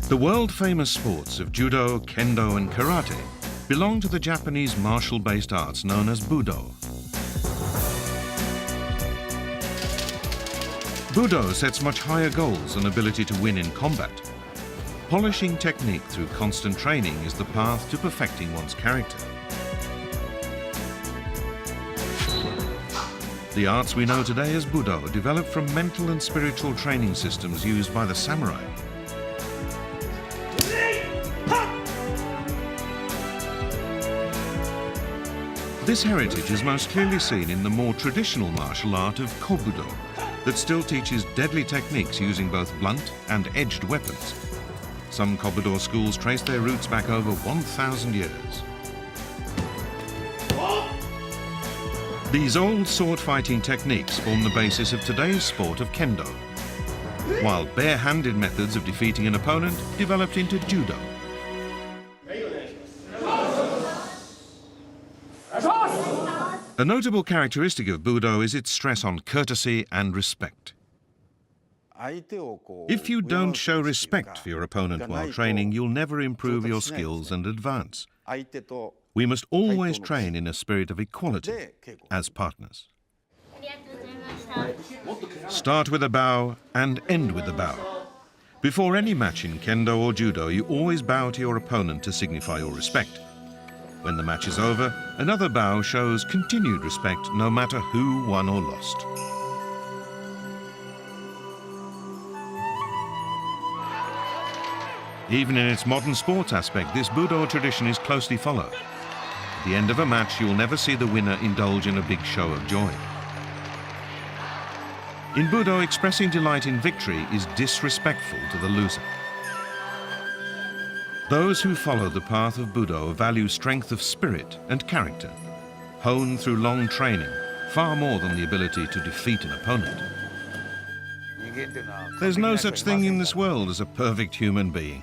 The world-famous sports of judo, kendo and karate belong to the Japanese martial-based arts known as Budo. Budo sets much higher goals than ability to win in combat. Polishing technique through constant training is the path to perfecting one's character. The arts we know today as Budo developed from mental and spiritual training systems used by the samurai. This heritage is most clearly seen in the more traditional martial art of Kobudo that still teaches deadly techniques using both blunt and edged weapons. Some Kobudo schools trace their roots back over 1,000 years. These old sword-fighting techniques form the basis of today's sport of kendo, while bare-handed methods of defeating an opponent developed into judo. A notable characteristic of Budo is its stress on courtesy and respect. If you don't show respect for your opponent while training, you'll never improve your skills and advance. We must always train in a spirit of equality as partners. Start with a bow and end with a bow. Before any match in kendo or judo, you always bow to your opponent to signify your respect. When the match is over, another bow shows continued respect no matter who won or lost. Even in its modern sports aspect, this Budo tradition is closely followed. At the end of a match, you'll never see the winner indulge in a big show of joy. In Budo, expressing delight in victory is disrespectful to the loser. Those who follow the path of Budo value strength of spirit and character, honed through long training, far more than the ability to defeat an opponent. There's no such thing in this world as a perfect human being.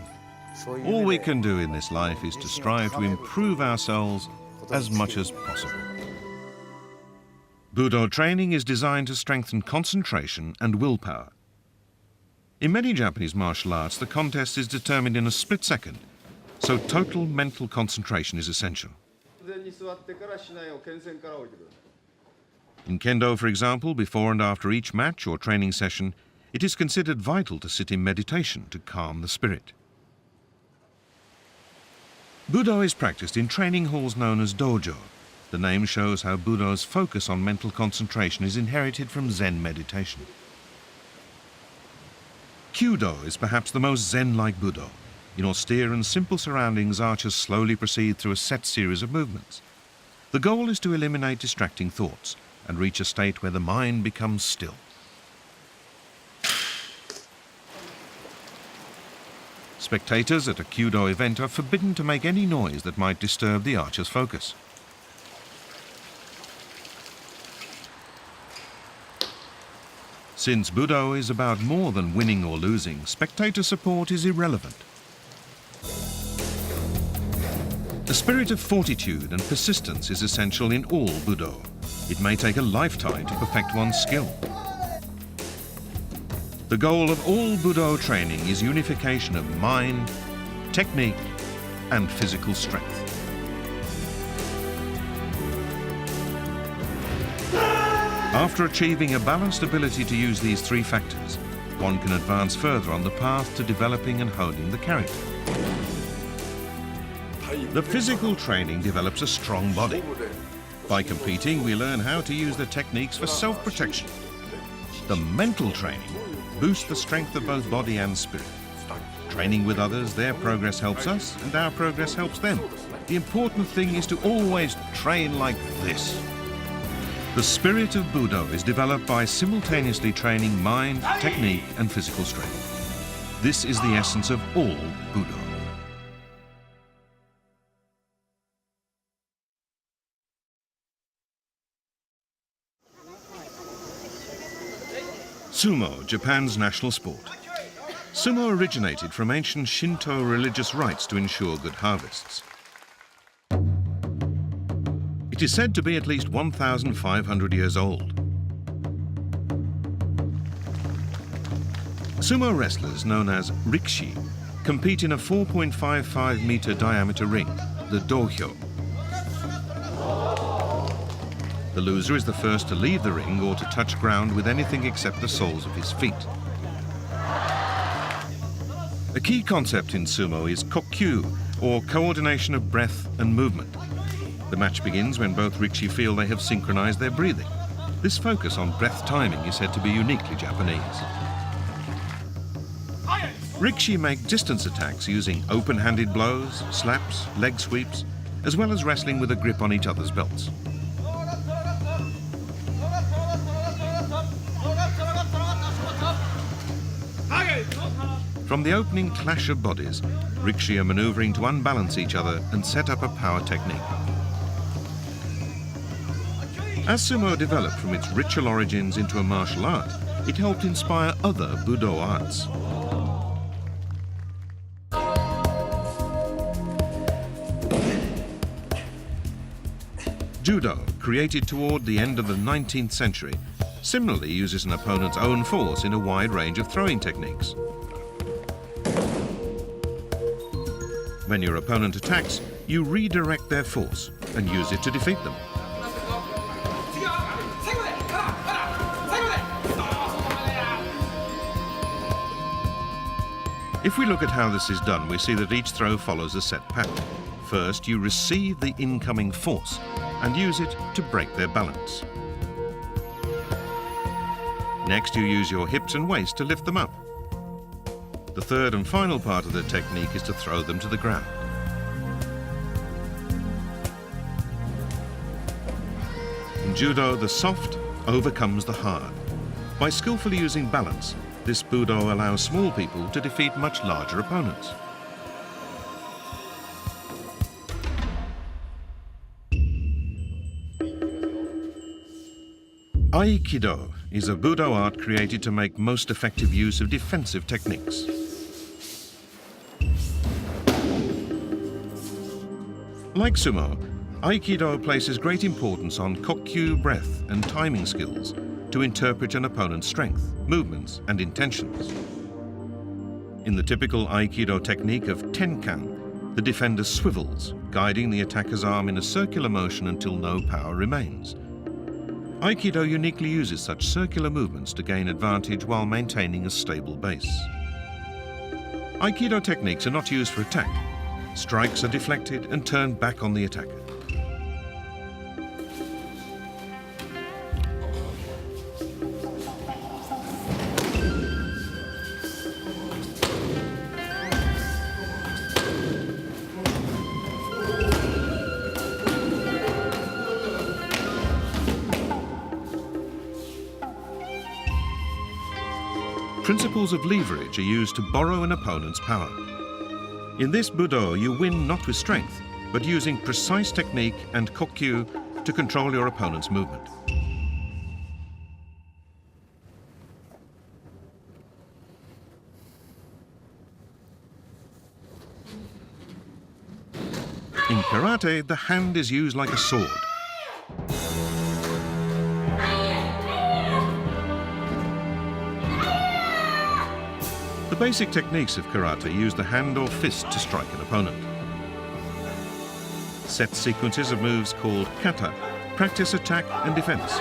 All we can do in this life is to strive to improve ourselves as much as possible. Budo training is designed to strengthen concentration and willpower. In many Japanese martial arts, the contest is determined in a split second, so total mental concentration is essential. In kendo, for example, before and after each match or training session, it is considered vital to sit in meditation to calm the spirit. Budo is practiced in training halls known as dojo. The name shows how Budo's focus on mental concentration is inherited from Zen meditation. Kyudo is perhaps the most Zen-like Budo. In austere and simple surroundings, archers slowly proceed through a set series of movements. The goal is to eliminate distracting thoughts and reach a state where the mind becomes still. Spectators at a Kyudo event are forbidden to make any noise that might disturb the archer's focus. Since Budo is about more than winning or losing, spectator support is irrelevant. The spirit of fortitude and persistence is essential in all Budo. It may take a lifetime to perfect one's skill. The goal of all Budo training is unification of mind, technique, and physical strength. After achieving a balanced ability to use these three factors, one can advance further on the path to developing and honing the character. The physical training develops a strong body. By competing, we learn how to use the techniques for self-protection. The mental training boosts the strength of both body and spirit. Training with others, their progress helps us, and our progress helps them. The important thing is to always train like this. The spirit of Budo is developed by simultaneously training mind, technique, and physical strength. This is the essence of all Budo. Sumo, Japan's national sport. Sumo originated from ancient Shinto religious rites to ensure good harvests. It is said to be at least 1,500 years old. Sumo wrestlers, known as rikishi, compete in a 4.55-meter diameter ring, the dohyo. The loser is the first to leave the ring or to touch ground with anything except the soles of his feet. A key concept in sumo is kokkyu, or coordination of breath and movement. The match begins when both rikishi feel they have synchronized their breathing. This focus on breath timing is said to be uniquely Japanese. Rikishi make distance attacks using open-handed blows, slaps, leg sweeps, as well as wrestling with a grip on each other's belts. From the opening clash of bodies, rikishi are maneuvering to unbalance each other and set up a power technique. As sumo developed from its ritual origins into a martial art, it helped inspire other Budo arts. Judo, created toward the end of the 19th century, similarly uses an opponent's own force in a wide range of throwing techniques. When your opponent attacks, you redirect their force and use it to defeat them. If we look at how this is done, we see that each throw follows a set pattern. First, you receive the incoming force and use it to break their balance. Next, you use your hips and waist to lift them up. The third and final part of the technique is to throw them to the ground. In judo, the soft overcomes the hard. By skillfully using balance, this Budo allows small people to defeat much larger opponents. Aikido is a Budo art created to make most effective use of defensive techniques. Like sumo, Aikido places great importance on kokkyu, breath, and timing skills to interpret an opponent's strength, movements, and intentions. In the typical Aikido technique of tenkan, the defender swivels, guiding the attacker's arm in a circular motion until no power remains. Aikido uniquely uses such circular movements to gain advantage while maintaining a stable base. Aikido techniques are not used for attack. Strikes are deflected and turned back on the attacker. Principles of leverage are used to borrow an opponent's power. In this Budo, you win not with strength, but using precise technique and kokkyu to control your opponent's movement. In karate, the hand is used like a sword. The basic techniques of karate use the hand or fist to strike an opponent. Set sequences of moves called kata practice attack and defense.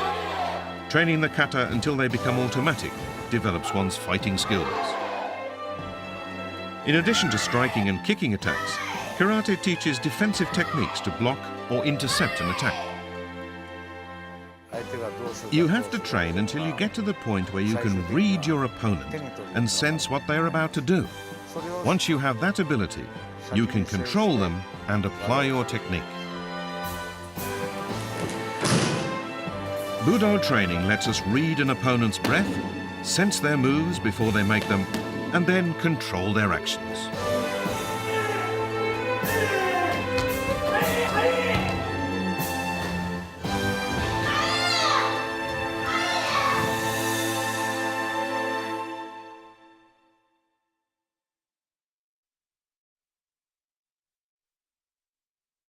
Training the kata until they become automatic develops one's fighting skills. In addition to striking and kicking attacks, karate teaches defensive techniques to block or intercept an attack. You have to train until you get to the point where you can read your opponent and sense what they are about to do. Once you have that ability, you can control them and apply your technique. Budo training lets us read an opponent's breath, sense their moves before they make them, and then control their actions.